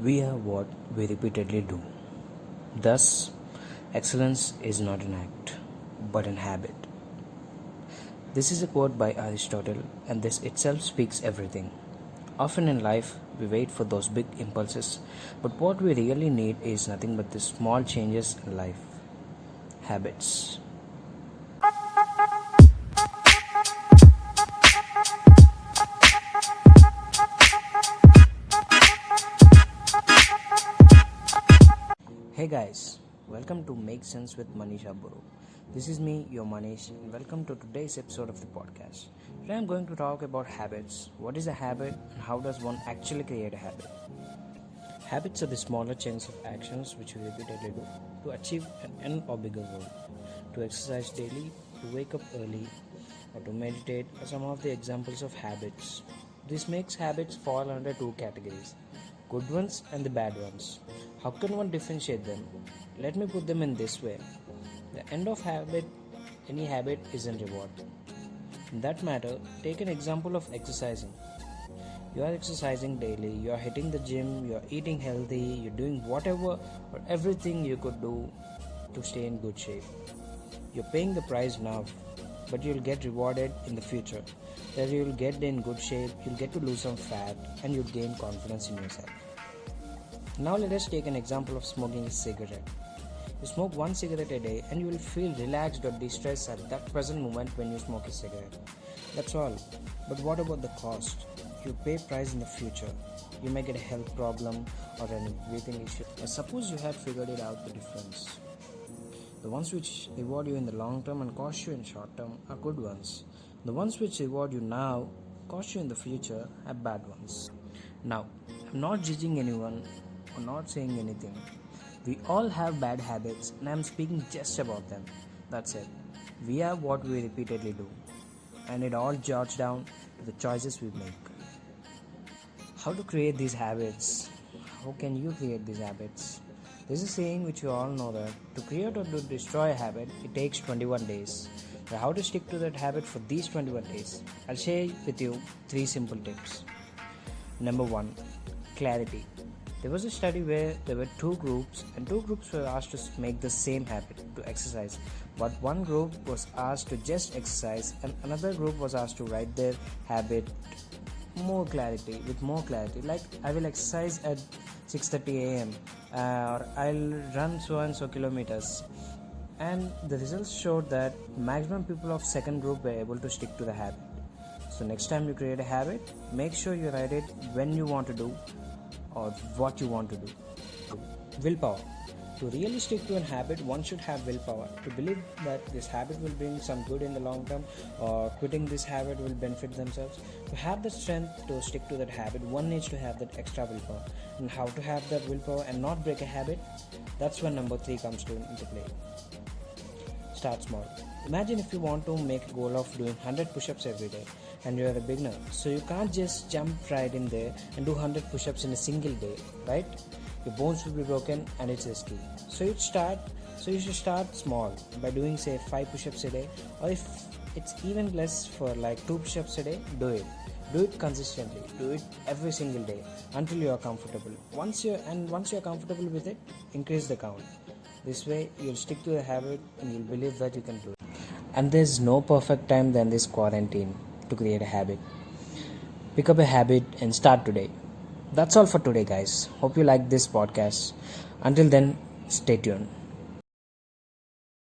We are what we repeatedly do. Thus, excellence is not an act, but an habit. This is a quote by Aristotle, and this itself speaks everything. Often in life, we wait for those big impulses, but what we really need is nothing but the small changes in life. Habits. Hey guys, welcome to Make Sense with Manish Abburu. This is me, your Manish, and welcome to today's episode of the podcast. Today I'm going to talk about habits. What is a habit and how does one actually create a habit? Habits are the smaller chains of actions which we repeatedly do to achieve an end or bigger goal. To exercise daily, to wake up early, or to meditate are some of the examples of habits. This makes habits fall under two categories, good ones and the bad ones. How can one differentiate them? Let me put them in this way. The end of any habit is a reward. In that matter, take an example of exercising. You are exercising daily, you are hitting the gym, you are eating healthy, you're doing whatever or everything you could do to stay in good shape. You're paying the price now, but you'll get rewarded in the future. That you'll get in good shape, you'll get to lose some fat, and you'll gain confidence in yourself. Now let us take an example of smoking a cigarette. You smoke one cigarette a day and you will feel relaxed or distressed at that present moment when you smoke a cigarette. That's all. But what about the cost? You pay price in the future. You may get a health problem or any breathing issue. Suppose you had figured it out the difference. The ones which reward you in the long term and cost you in short term are good ones. The ones which reward you now, cost you in the future, are bad ones. Now, I'm not judging anyone or not saying anything. We all have bad habits and I'm speaking just about them. That's it. We are what we repeatedly do. And it all jots down to the choices we make. How to create these habits? How can you create these habits? There's a saying which you all know that to create or to destroy a habit, it takes 21 days. Now, how to stick to that habit for these 21 days? I'll share with you 3 simple tips. Number 1, clarity. There was a study where there were 2 groups and 2 groups were asked to make the same habit, to exercise. But one group was asked to just exercise and another group was asked to write their habit with more clarity. Like, I will exercise at 6:30 a.m. Or I'll run so and so kilometers. And the results showed that maximum people of second group were able to stick to the habit. So next time you create a habit, make sure you write it when you want to do or what you want to do. Willpower. To really stick to a habit, one should have willpower. To believe that this habit will bring some good in the long term or quitting this habit will benefit themselves. To have the strength to stick to that habit, one needs to have that extra willpower. And how to have that willpower and not break a habit? That's when number 3 comes into play. Start small. Imagine if you want to make a goal of doing 100 push-ups every day and you're a beginner. So you can't just jump right in there and do 100 push-ups in a single day, right? Your bones will be broken and it's risky. So you should start small by doing say 5 push-ups a day, or if it's even less for like 2 push-ups a day, do it. Do it consistently. Do it every single day until you are comfortable. Once you're comfortable with it, increase the count. This way you'll stick to the habit and you'll believe that you can do it. And there's no perfect time than this quarantine to create a habit. Pick up a habit and start today. That's all for today, guys. Hope you like this podcast. Until then, stay tuned.